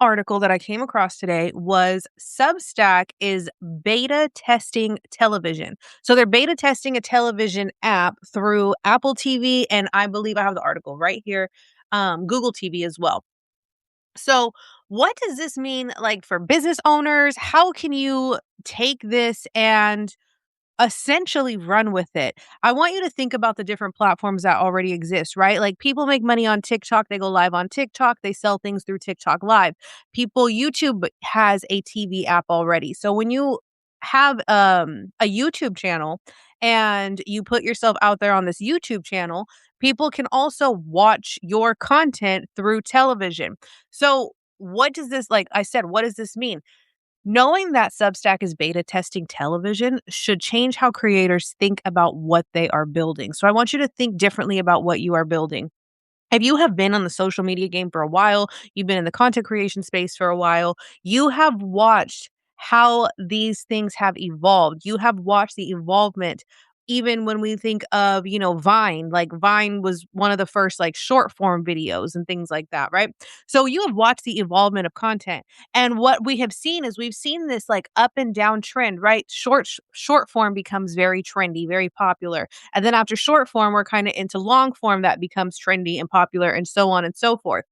article that I came across today was Substack is beta testing television. So they're beta testing a television app through Apple TV, and I believe I have the article right here, Google TV as well. So what does this mean like for business owners? How can you take this and essentially run with it? I want you to think about the different platforms that already exist, right? Like people make money on TikTok, they go live on TikTok, they sell things through TikTok Live. YouTube has a TV app already. So when you have a YouTube channel and you put yourself out there on this YouTube channel, people can also watch your content through television. So what does this, like I said, what does this mean? Knowing that Substack is beta testing television should change how creators think about what they are building. So I want you to think differently about what you are building. If you have been on the social media game for a while, you've been in the content creation space for a while, you have watched how these things have evolved. You have watched the evolvement. Even when we think of, Vine, like Vine was one of the first like short form videos and things like that, right? So you have watched the evolvement of content. And what we have seen is we've seen this like up and down trend, right? Short form becomes very trendy, very popular. And then after short form, we're kind of into long form that becomes trendy and popular and so on and so forth.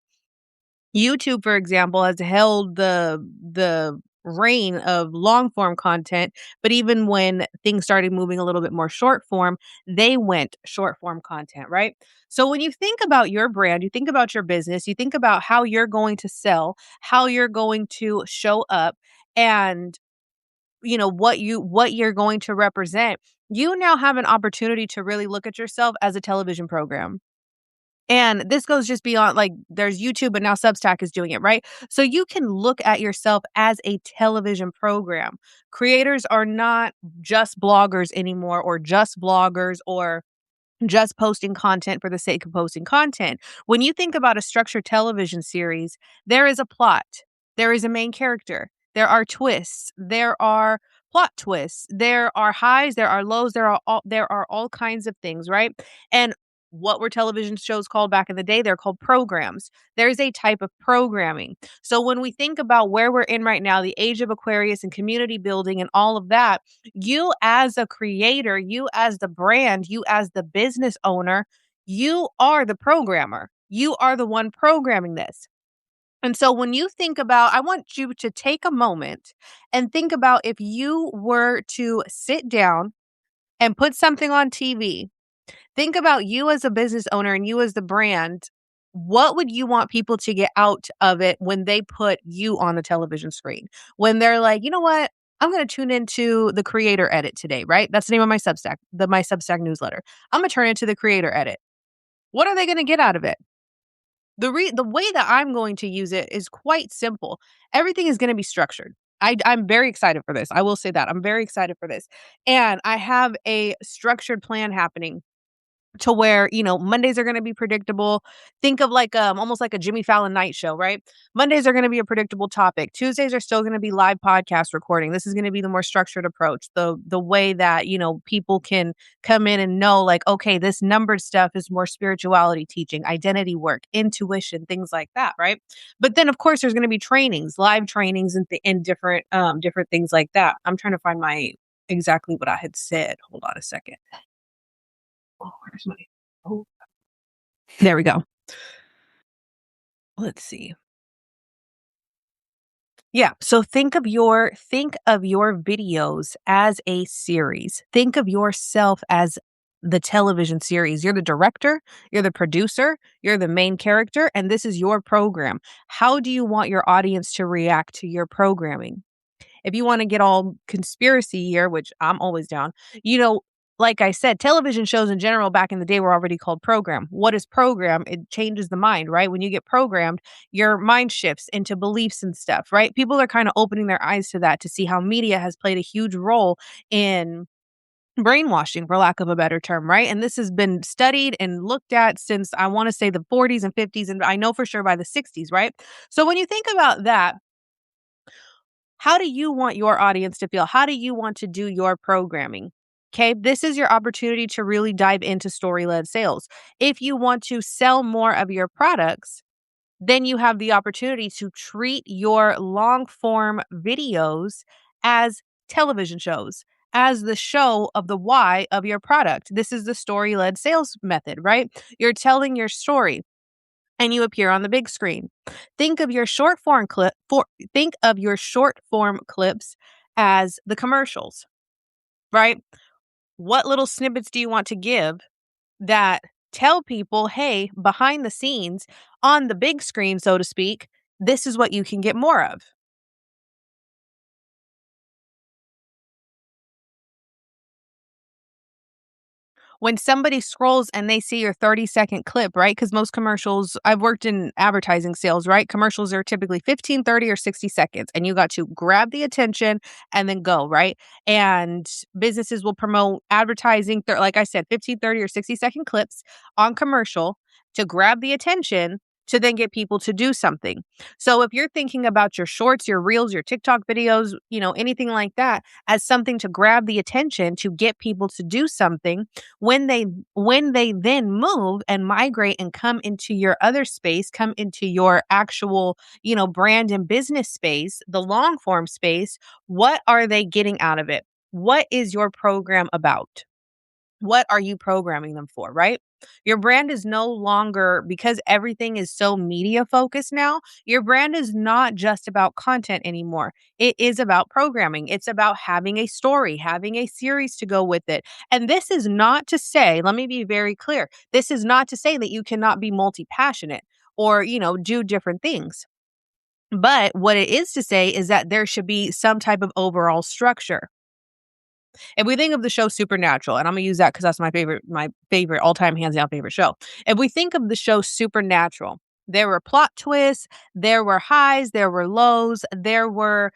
YouTube, for example, has held the reign of long form content, but even when things started moving a little bit more short form, they went short form content, right? So when you think about your brand, you think about your business, you think about how you're going to sell, how you're going to show up, and what you're going to represent, you now have an opportunity to really look at yourself as a television program. And this goes just beyond, like, there's YouTube, but now Substack is doing it, right? So you can look at yourself as a television program. Creators are not just bloggers anymore, or just bloggers, or just posting content for the sake of posting content. When you think about a structured television series, there is a plot, there is a main character, there are twists, there are plot twists, there are highs, there are lows, there are all kinds of things, right? And what were television shows called back in the day? They're called programs. There's a type of programming. So when we think about where we're in right now, the age of Aquarius and community building and all of that, you as a creator, you as the brand, you as the business owner, you are the programmer. You are the one programming this. And so when you think about, I want you to take a moment and think about if you were to sit down and put something on TV. Think about you as a business owner and you as the brand. What would you want people to get out of it when they put you on the television screen? When they're like, you know what? I'm going to tune into the creator edit today, right? That's the name of my Substack, my Substack newsletter. I'm going to turn into the creator edit. What are they going to get out of it? The way that I'm going to use it is quite simple. Everything is going to be structured. I'm very excited for this. I will say that. I'm very excited for this. And I have a structured plan happening to where, Mondays are going to be predictable. Think of like almost like a Jimmy Fallon night show, right? Mondays are going to be a predictable topic. Tuesdays are still going to be live podcast recording. This is going to be the more structured approach. The way that, people can come in and know like, okay, this numbered stuff is more spirituality teaching, identity work, intuition, things like that, right? But then of course there's going to be trainings, live trainings and different things like that. I'm trying to find my exactly what I had said. Hold on a second. Oh, where's my, oh, there we go. Let's see. Yeah. So think of your videos as a series. Think of yourself as the television series. You're the director, you're the producer, you're the main character, and this is your program. How do you want your audience to react to your programming? If you want to get all conspiracy here, which I'm always down, like I said, television shows in general back in the day were already called program. What is program? It changes the mind, right? When you get programmed, your mind shifts into beliefs and stuff, right? People are kind of opening their eyes to that, to see how media has played a huge role in brainwashing, for lack of a better term, right? And this has been studied and looked at since, I want to say, the 40s and 50s, and I know for sure by the 60s, right? So when you think about that, how do you want your audience to feel? How do you want to do your programming? Okay, this is your opportunity to really dive into story-led sales. If you want to sell more of your products, then you have the opportunity to treat your long form videos as television shows, as the show of the why of your product. This is the story led sales method, right? You're telling your story and you appear on the big screen. Think of your think of your short form clips as the commercials, right? What little snippets do you want to give that tell people, hey, behind the scenes on the big screen, so to speak, this is what you can get more of? When somebody scrolls and they see your 30-second clip, right? Because most commercials, I've worked in advertising sales, right? Commercials are typically 15, 30, or 60 seconds, and you got to grab the attention and then go, right? And businesses will promote advertising, like I said, 15, 30, or 60-second clips on commercial to grab the attention to then get people to do something. So if you're thinking about your shorts, your reels, your TikTok videos, anything like that as something to grab the attention to get people to do something, when they then move and migrate and come into your other space, come into your actual, brand and business space, the long form space, what are they getting out of it? What is your program about? What are you programming them for, right? Your brand is no longer, because everything is so media focused now, your brand is not just about content anymore. It is about programming. It's about having a story, having a series to go with it. And this is not to say, let me be very clear, this is not to say that you cannot be multi-passionate or, do different things. But what it is to say is that there should be some type of overall structure. If we think of the show Supernatural, and I'm gonna use that because that's my favorite all-time hands down favorite show. If we think of the show Supernatural, there were plot twists, there were highs, there were lows, there were,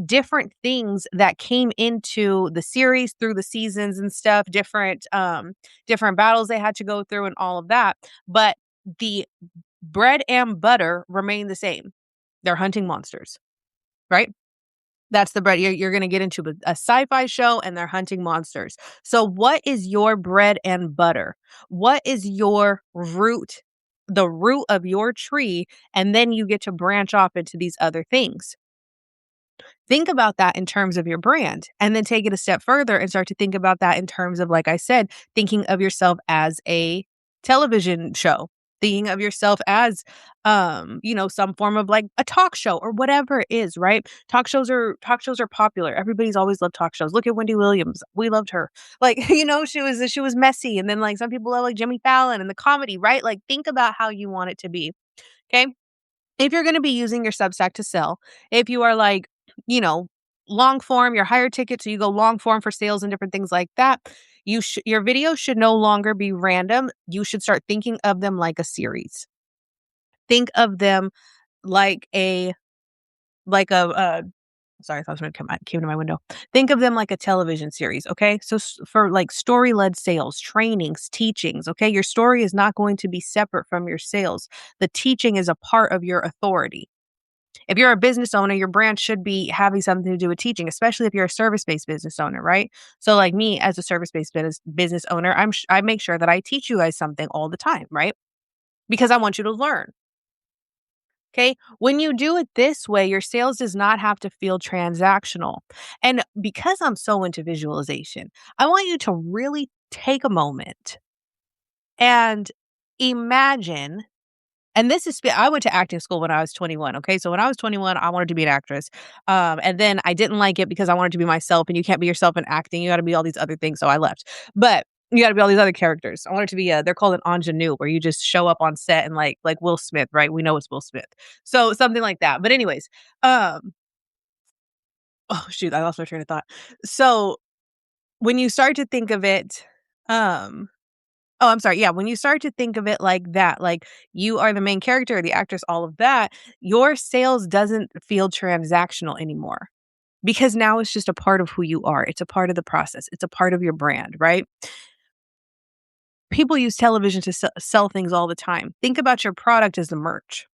different things that came into the series through the seasons and stuff, different battles they had to go through and all of that. But the bread and butter remain the same. They're hunting monsters, right? That's the bread. You're gonna get into a sci-fi show and they're hunting monsters. So what is your bread and butter? What is your root, the root of your tree? And then you get to branch off into these other things. Think about that in terms of your brand, and then take it a step further and start to think about that in terms of, like I said, thinking of yourself as a television show, thinking of yourself as, some form of like a talk show or whatever it is, right? Talk shows are popular. Everybody's always loved talk shows. Look at Wendy Williams. We loved her. Like, she was messy. And then like some people love like Jimmy Fallon and the comedy, right? Like think about how you want it to be. Okay. If you're going to be using your Substack to sell, if you are like, you know, long form, your higher ticket, so you go long form for sales and different things like that, your videos should no longer be random. You should start thinking of them like a series. Think of them like a sorry, I thought someone came to my window. Think of them like a television series, okay? So for like story-led sales, trainings, teachings, okay? Your story is not going to be separate from your sales. The teaching is a part of your authority. If you're a business owner, your brand should be having something to do with teaching, especially if you're a service-based business owner, right? So like me as a service-based business owner, I make sure that I teach you guys something all the time, right? Because I want you to learn. Okay. When you do it this way, your sales does not have to feel transactional. And because I'm so into visualization, I want you to really take a moment and imagine. And I went to acting school when I was 21. Okay. So when I was 21, I wanted to be an actress. And then I didn't like it because I wanted to be myself, and you can't be yourself in acting. You got to be all these other things. So I left. But you got to be all these other characters. I wanted to be they're called an ingenue, where you just show up on set and like Will Smith, right? We know it's Will Smith. So something like that. But anyways, oh shoot, I lost my train of thought. So when you start to think of it, um, oh, I'm sorry. Yeah, when you start to think of it like that, like you are the main character, the actress, all of that, your sales doesn't feel transactional anymore, because now it's just a part of who you are. It's a part of the process. It's a part of your brand, right? People use television to sell things all the time. Think about your product as the merch.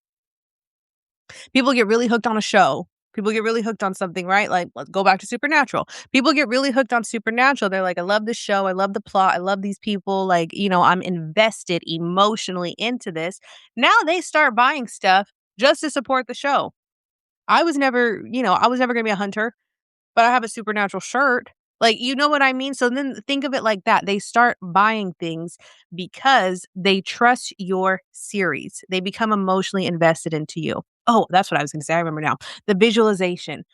People get really hooked on a show, People get really hooked on something, right? Like, let's go back to Supernatural. People get really hooked on Supernatural. They're like, I love this show. I love the plot. I love these people. Like, I'm invested emotionally into this. Now they start buying stuff just to support the show. I was never going to be a hunter, but I have a Supernatural shirt. Like, you know what I mean? So then think of it like that. They start buying things because they trust your series. They become emotionally invested into you. Oh, that's what I was going to say. I remember now. The visualization.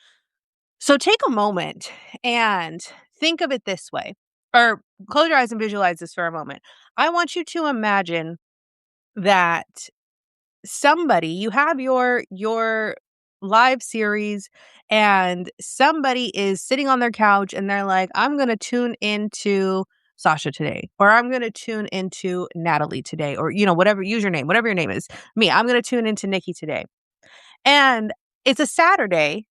So take a moment and think of it this way, or close your eyes and visualize this for a moment. I want you to imagine that you have your live series, and somebody is sitting on their couch and they're like, I'm going to tune into Sasha today, or I'm going to tune into Natalie today, or whatever username, whatever your name is. Me, I'm going to tune into Nikki today. And it's a Saturday,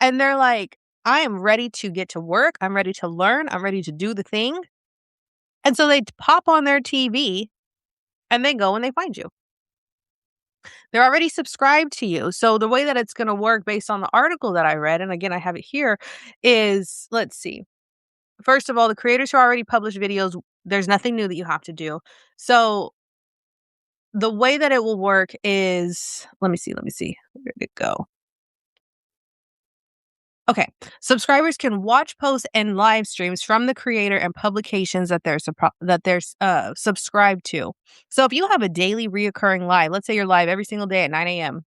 and they're like, I am ready to get to work. I'm ready to learn. I'm ready to do the thing. And so they pop on their TV and they go and they find you. They're already subscribed to you. So the way that it's going to work based on the article that I read, and again, I have it here, is, let's see. First of all, the creators who already publish videos, there's nothing new that you have to do. So the way that it will work is, let me see. Where did it go? Okay. Subscribers can watch posts and live streams from the creator and publications that they're subscribed to. So if you have a daily reoccurring live, let's say you're live every single day at 9 a.m.,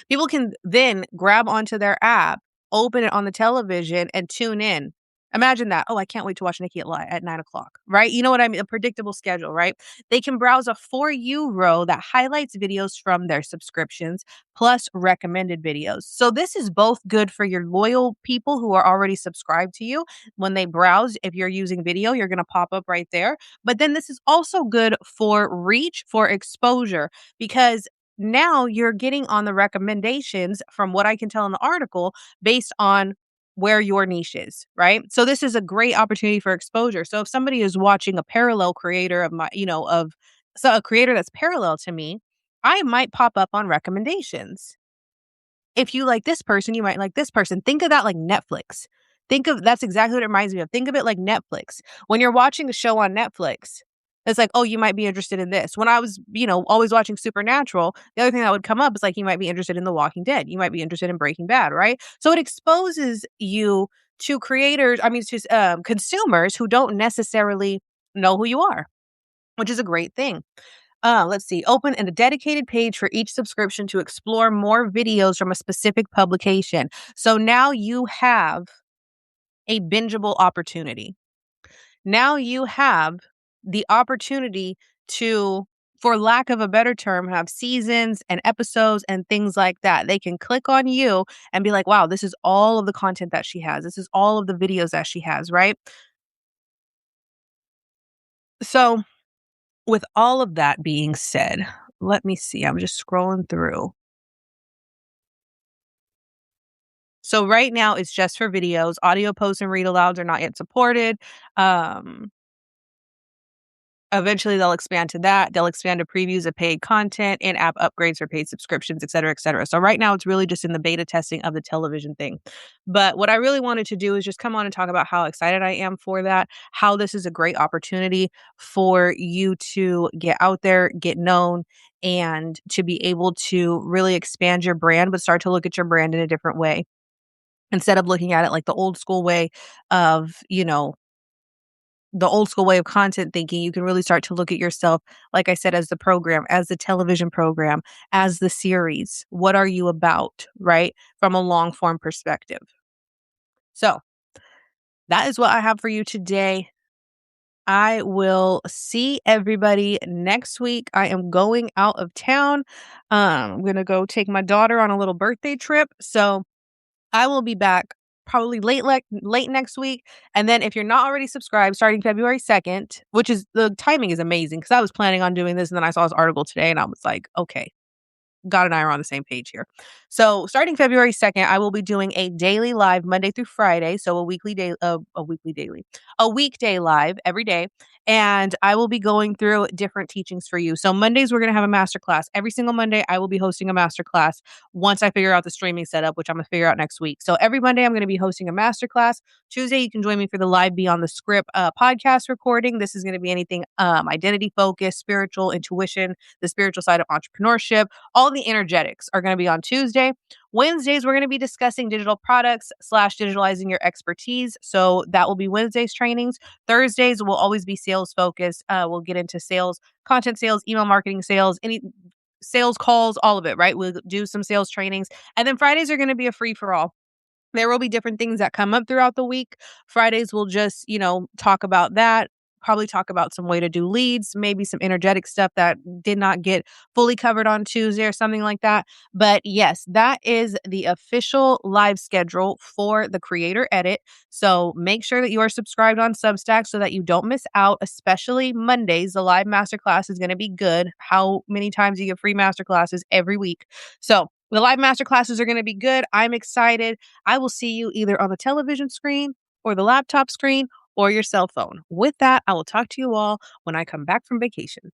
people can then grab onto their app, open it on the television, and tune in. Imagine that. Oh, I can't wait to watch Nikki at 9 o'clock, right? You know what I mean? A predictable schedule, right? They can browse a For You row that highlights videos from their subscriptions plus recommended videos. So this is both good for your loyal people who are already subscribed to you. When they browse, if you're using video, you're going to pop up right there. But then this is also good for reach, for exposure, because now you're getting on the recommendations from what I can tell in the article based on where your niche is, right? So this is a great opportunity for exposure. So if somebody is watching a parallel creator a creator that's parallel to me, I might pop up on recommendations. If you like this person, you might like this person. Think of that like Netflix. That's exactly what it reminds me of. Think of it like Netflix. When you're watching a show on Netflix, it's like, oh, you might be interested in this. When I was, always watching Supernatural, the other thing that would come up is like, you might be interested in The Walking Dead. You might be interested in Breaking Bad, right? So it exposes you to consumers who don't necessarily know who you are, which is a great thing. Let's see. Open a dedicated page for each subscription to explore more videos from a specific publication. So now you have a bingeable opportunity. Now you have the opportunity to, for lack of a better term, have seasons and episodes and things like that. They can click on you and be like, wow, this is all of the content that she has. This is all of the videos that she has, right? So with all of that being said, let me see. I'm just scrolling through. So right now it's just for videos. Audio posts and read alouds are not yet supported. Eventually they'll expand to that. They'll expand to previews of paid content, in-app upgrades for paid subscriptions, et cetera, et cetera. So right now it's really just in the beta testing of the television thing. But what I really wanted to do is just come on and talk about how excited I am for that, how this is a great opportunity for you to get out there, get known, and to be able to really expand your brand, but start to look at your brand in a different way. Instead of looking at it like the old school way of, the old school way of content thinking, you can really start to look at yourself, like I said, as the program, as the television program, as the series. What are you about, right? From a long form perspective. So that is what I have for you today. I will see everybody next week. I am going out of town. I'm going to go take my daughter on a little birthday trip. So I will be back probably late next week. And then if you're not already subscribed, starting February 2nd, which is, the timing is amazing because I was planning on doing this and then I saw this article today and I was like, okay, God and I are on the same page here. So starting February 2nd, I will be doing a daily live Monday through Friday. So a weekday live every day. And I will be going through different teachings for you. So Mondays, we're going to have a masterclass. Every single Monday, I will be hosting a masterclass once I figure out the streaming setup, which I'm going to figure out next week. So every Monday, I'm going to be hosting a masterclass. Tuesday, you can join me for the Live Beyond the Script podcast recording. This is going to be anything identity focused, spiritual, intuition, the spiritual side of entrepreneurship. All the energetics are going to be on Tuesday. Wednesdays, we're going to be discussing digital products / digitalizing your expertise. So that will be Wednesday's trainings. Thursdays will always be sales focused. We'll get into sales, content sales, email marketing sales, any sales calls, all of it, right? We'll do some sales trainings. And then Fridays are going to be a free for all. There will be different things that come up throughout the week. Fridays, we'll just, talk about that. Probably talk about some way to do leads, maybe some energetic stuff that did not get fully covered on Tuesday or something like that. But yes, that is the official live schedule for the Creator Edit. So make sure that you are subscribed on Substack so that you don't miss out, especially Mondays. The live masterclass is going to be good. How many times do you get free masterclasses every week? So the live masterclasses are going to be good. I'm excited. I will see you either on the television screen or the laptop screen or your cell phone. With that, I will talk to you all when I come back from vacation.